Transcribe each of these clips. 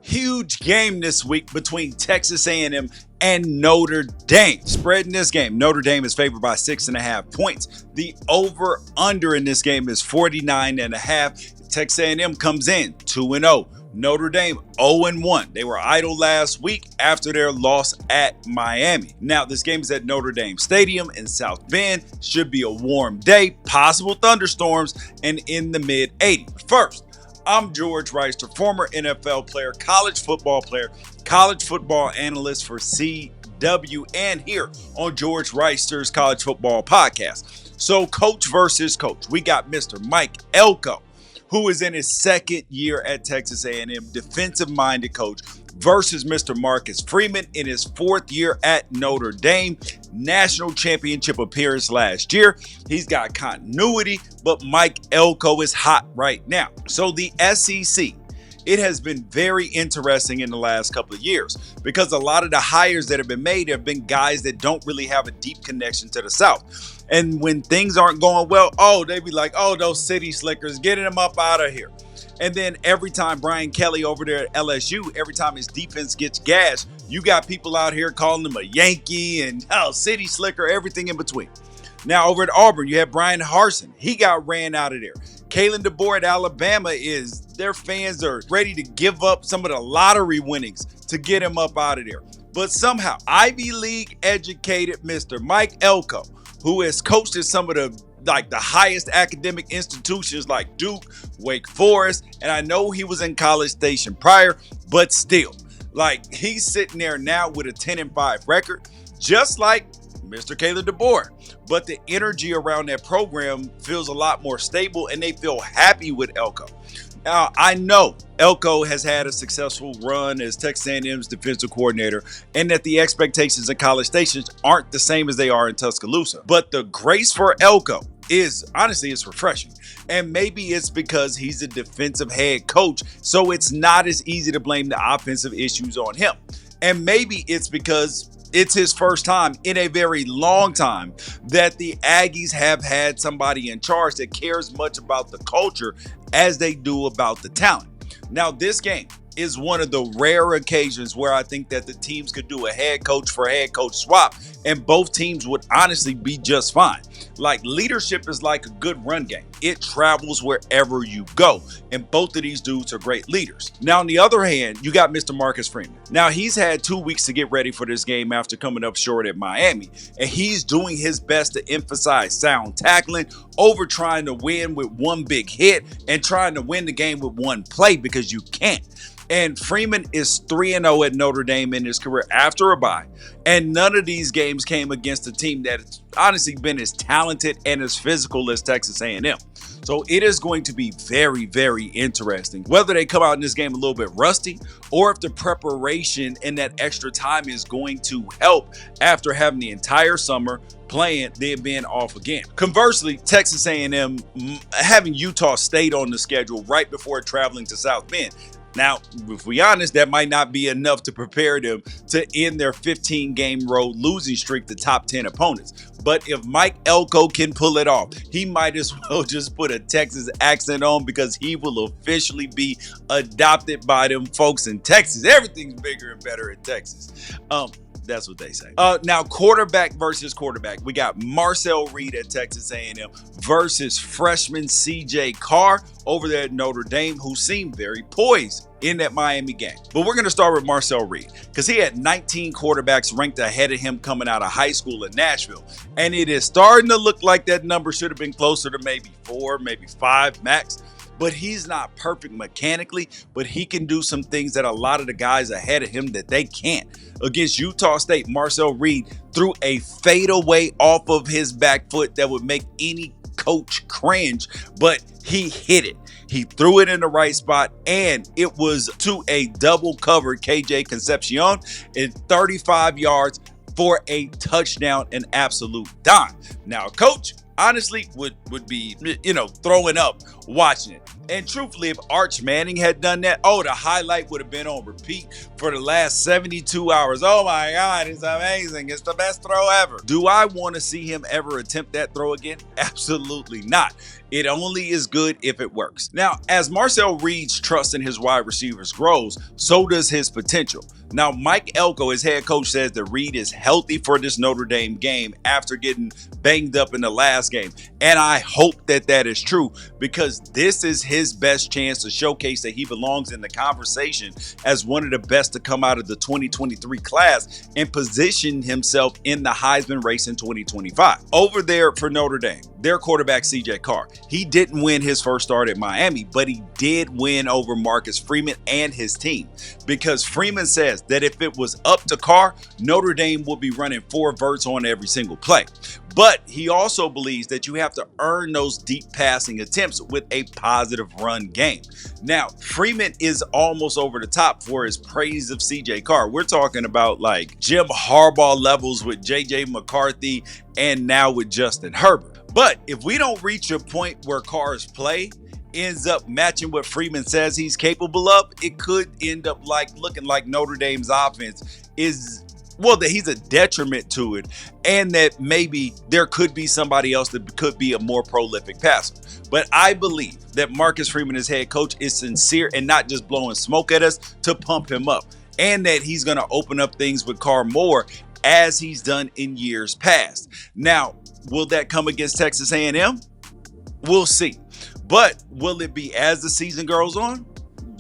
Huge game this week between Texas A&M and Notre Dame. Spread in this game, Notre Dame is favored by 6.5 points. The over-under in this game is 49.5. Texas A&M comes in 2-0. Notre Dame 0-1. They were idle last week after their loss at Miami. Now, this game is at Notre Dame Stadium in South Bend. Should be a warm day, possible thunderstorms, and in the mid-80s. First, I'm George Wrighster, former NFL player, college football analyst for CW, and here on George Wrighster's College Football Podcast. So, coach versus coach. We got Mr. Mike Elko, who is in his second year at Texas A&M, defensive-minded coach, versus Mr. Marcus Freeman in his fourth year at Notre Dame, national championship appearance last year. He's got continuity, but Mike Elko is hot right now. So the SEC, it has been very interesting in the last couple of years because a lot of the hires that have been made have been guys that don't really have a deep connection to the South. And when things aren't going well, they be like, those city slickers, getting them up out of here. And then every time Brian Kelly over there at LSU, every time his defense gets gashed, you got people out here calling him a Yankee and city slicker, everything in between. Now over at Auburn, you have Brian Harsin. He got ran out of there. Kalen DeBoer at Alabama their fans are ready to give up some of the lottery winnings to get him up out of there. But somehow, Ivy League educated Mr. Mike Elko, who has coached at some of the highest academic institutions like Duke, Wake Forest, and I know he was in College Station prior, but still, he's sitting there now with a 10-5 record, just like Mr. Kalen DeBoer. But the energy around that program feels a lot more stable, and they feel happy with Elko. Now, I know Elko has had a successful run as Texas A&M's defensive coordinator, and that the expectations in College Stations aren't the same as they are in Tuscaloosa. But the grace for Elko it's refreshing. And maybe it's because he's a defensive head coach, so it's not as easy to blame the offensive issues on him. And maybe it's because it's his first time in a very long time that the Aggies have had somebody in charge that cares much about the culture as they do about the talent. Now, this game is one of the rare occasions where I think that the teams could do a head coach for head coach swap, and both teams would honestly be just fine. Leadership is like a good run game. It travels wherever you go, and both of these dudes are great leaders. Now, on the other hand, you got Mr. Marcus Freeman. Now, he's had 2 weeks to get ready for this game after coming up short at Miami, and he's doing his best to emphasize sound tackling over trying to win with one big hit and trying to win the game with one play, because you can't. And Freeman is 3-0 at Notre Dame in his career after a bye. And none of these games came against a team that's honestly been as talented and as physical as Texas A&M. So it is going to be very, very interesting whether they come out in this game a little bit rusty or if the preparation and that extra time is going to help after having the entire summer playing, then being off again. Conversely, Texas A&M having Utah State on the schedule right before traveling to South Bend. Now, if we're honest, that might not be enough to prepare them to end their 15-game road losing streak to top 10 opponents. But if Mike Elko can pull it off, he might as well just put a Texas accent on, because he will officially be adopted by them folks in Texas. Everything's bigger and better in Texas. That's what they say. Now, quarterback versus quarterback. We got Marcel Reed at Texas A&M versus freshman CJ Carr over there at Notre Dame, who seemed very poised in that Miami game. But we're going to start with Marcel Reed because he had 19 quarterbacks ranked ahead of him coming out of high school in Nashville. And it is starting to look like that number should have been closer to maybe 4, maybe 5 max. But he's not perfect mechanically, but he can do some things that a lot of the guys ahead of him that they can't. Against Utah State, Marcel Reed threw a fadeaway off of his back foot that would make any coach cringe, but he hit it. He threw it in the right spot, and it was to a double-covered CJ Concepcion in 35 yards for a touchdown, an absolute dime. Now, coach, honestly would be, throwing up watching it. And truthfully, if Arch Manning had done that, the highlight would have been on repeat for the last 72 hours. Oh my God, it's amazing. It's the best throw ever. Do I want to see him ever attempt that throw again? Absolutely not. It only is good if it works. Now, as Marcel Reed's trust in his wide receivers grows, so does his potential. Now, Mike Elko, his head coach, says that Reed is healthy for this Notre Dame game after getting banged up in the last game. And I hope that is true, because this is his best chance to showcase that he belongs in the conversation as one of the best to come out of the 2023 class and position himself in the Heisman race in 2025. Over there for Notre Dame, their quarterback, CJ Carr, he didn't win his first start at Miami, but he did win over Marcus Freeman and his team, because Freeman says that if it was up to Carr, Notre Dame would be running 4 verts on every single play. But he also believes that you have to earn those deep passing attempts with a positive run game. Now, Freeman is almost over the top for his praise of CJ Carr. We're talking about like Jim Harbaugh levels with JJ McCarthy and now with Justin Herbert. But if we don't reach a point where Carr's play ends up matching what Freeman says he's capable of, it could end up looking like Notre Dame's offense is, that he's a detriment to it, and that maybe there could be somebody else that could be a more prolific passer. But I believe that Marcus Freeman, his head coach, is sincere and not just blowing smoke at us to pump him up, and that he's going to open up things with Carr more as he's done in years past. Now, will that come against Texas A&M? We'll see. But will it be as the season goes on?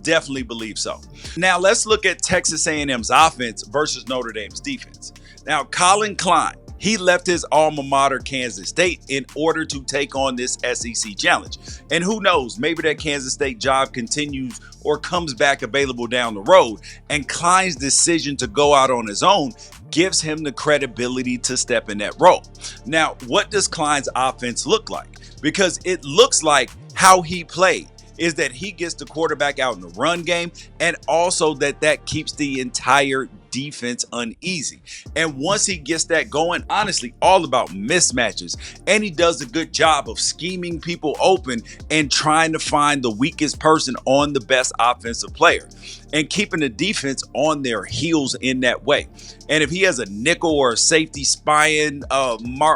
Definitely believe so. Now let's look at Texas A&M's offense versus Notre Dame's defense. Now, Colin Klein, he left his alma mater, Kansas State, in order to take on this SEC challenge. And who knows, maybe that Kansas State job continues or comes back available down the road. And Klein's decision to go out on his own gives him the credibility to step in that role. Now, what does Klein's offense look like? Because it looks like how he played is that he gets the quarterback out in the run game, and also that keeps the entire defense uneasy. And once he gets that going, honestly, all about mismatches. And he does a good job of scheming people open and trying to find the weakest person on the best offensive player and keeping the defense on their heels in that way. And if he has a nickel or a safety spying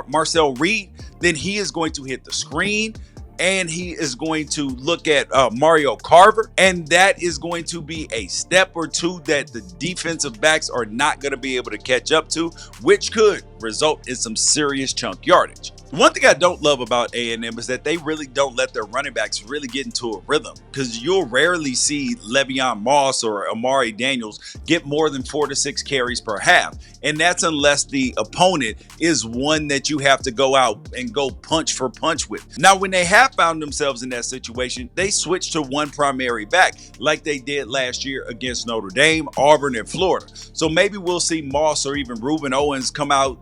Marcel Reed, then he is going to hit the screen, and he is going to look at Mario Carver, and that is going to be a step or two that the defensive backs are not going to be able to catch up to, which could result in some serious chunk yardage. One thing I don't love about A&M is that they really don't let their running backs really get into a rhythm, because you'll rarely see Le'Veon Moss or Amari Daniels get more than 4 to 6 carries per half. And that's unless the opponent is one that you have to go out and go punch for punch with. Now, when they have found themselves in that situation, they switch to one primary back like they did last year against Notre Dame, Auburn, and Florida. So maybe we'll see Moss or even Reuben Owens come out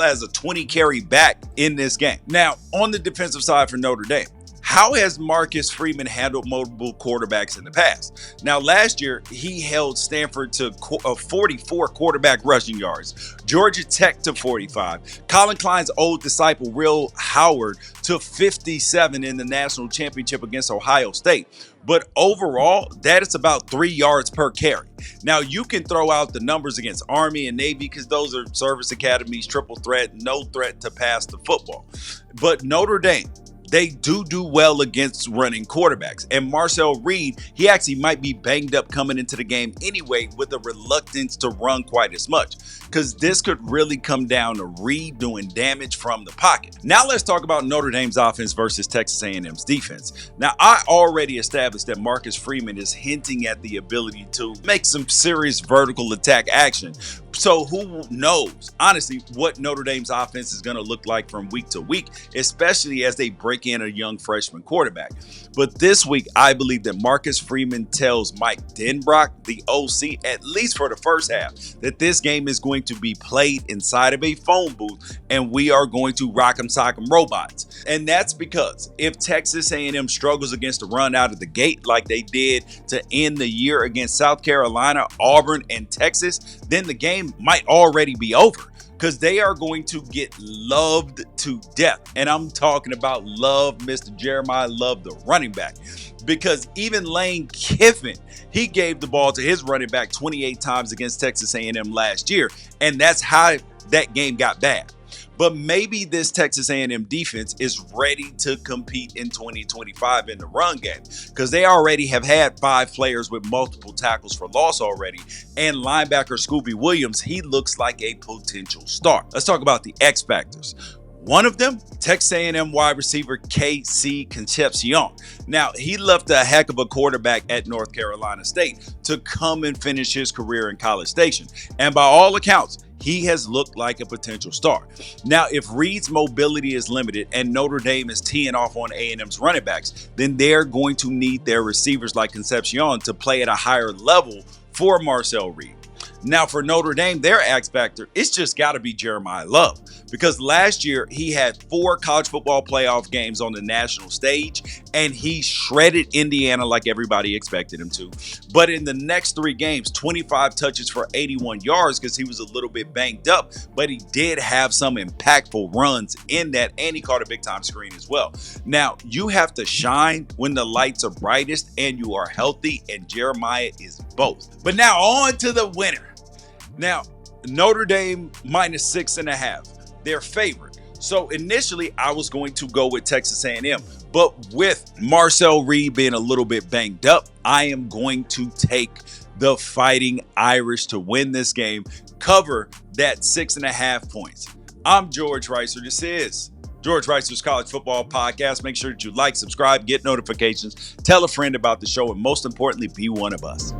as a 20 carry back in this game. Now, on the defensive side for Notre Dame, how has Marcus Freeman handled multiple quarterbacks in the past? Now, last year, he held Stanford to 44 quarterback rushing yards, Georgia Tech to 45, Colin Klein's old disciple, Will Howard, to 57 in the national championship against Ohio State. But overall, that is about 3 yards per carry. Now, you can throw out the numbers against Army and Navy because those are service academies, triple threat, no threat to pass the football. But Notre Dame, they do well against running quarterbacks. And Marcel Reed, he actually might be banged up coming into the game anyway, with a reluctance to run quite as much, because this could really come down to Reed doing damage from the pocket. Now let's talk about Notre Dame's offense versus Texas A&M's defense. Now, I already established that Marcus Freeman is hinting at the ability to make some serious vertical attack action. So who knows, honestly, what Notre Dame's offense is going to look like from week to week, especially as they break in a young freshman quarterback. But this week, I believe that Marcus Freeman tells Mike Denbrock, the OC, at least for the first half, that this game is going to be played inside of a phone booth, and we are going to rock 'em, sock 'em robots. And that's because if Texas A&M struggles against the run out of the gate like they did to end the year against South Carolina, Auburn, and Texas, then the game might already be over. because they are going to get loved to death. And I'm talking about love, Mr. Jeremiah Love, the running back. Because even Lane Kiffin, he gave the ball to his running back 28 times against Texas A&M last year. And that's how that game got bad. But maybe this Texas A&M defense is ready to compete in 2025 in the run game, because they already have had 5 players with multiple tackles for loss already. And linebacker Scooby Williams, he looks like a potential star. Let's talk about the X factors. One of them, Texas A&M wide receiver KC Concepcion. Now, he left a heck of a quarterback at North Carolina State to come and finish his career in College Station. And by all accounts, he has looked like a potential star. Now, if Reed's mobility is limited and Notre Dame is teeing off on A&M's running backs, then they're going to need their receivers like Concepcion to play at a higher level for Marcel Reed. Now, for Notre Dame, their X factor, it's just got to be Jeremiah Love, because last year he had 4 college football playoff games on the national stage, and he shredded Indiana like everybody expected him to. But in the next 3 games, 25 touches for 81 yards because he was a little bit banged up, but he did have some impactful runs in that, and he caught a big-time screen as well. Now, you have to shine when the lights are brightest and you are healthy, and Jeremiah is both. But now on to the winner. Now, Notre Dame minus 6.5, their favorite. So initially, I was going to go with Texas A&M, but with Marcel Reed being a little bit banged up, I am going to take the Fighting Irish to win this game, cover that 6.5 points. I'm George Wrighster. This is George Wrighster's College Football Podcast. Make sure that you like, subscribe, get notifications, tell a friend about the show, and most importantly, be one of us.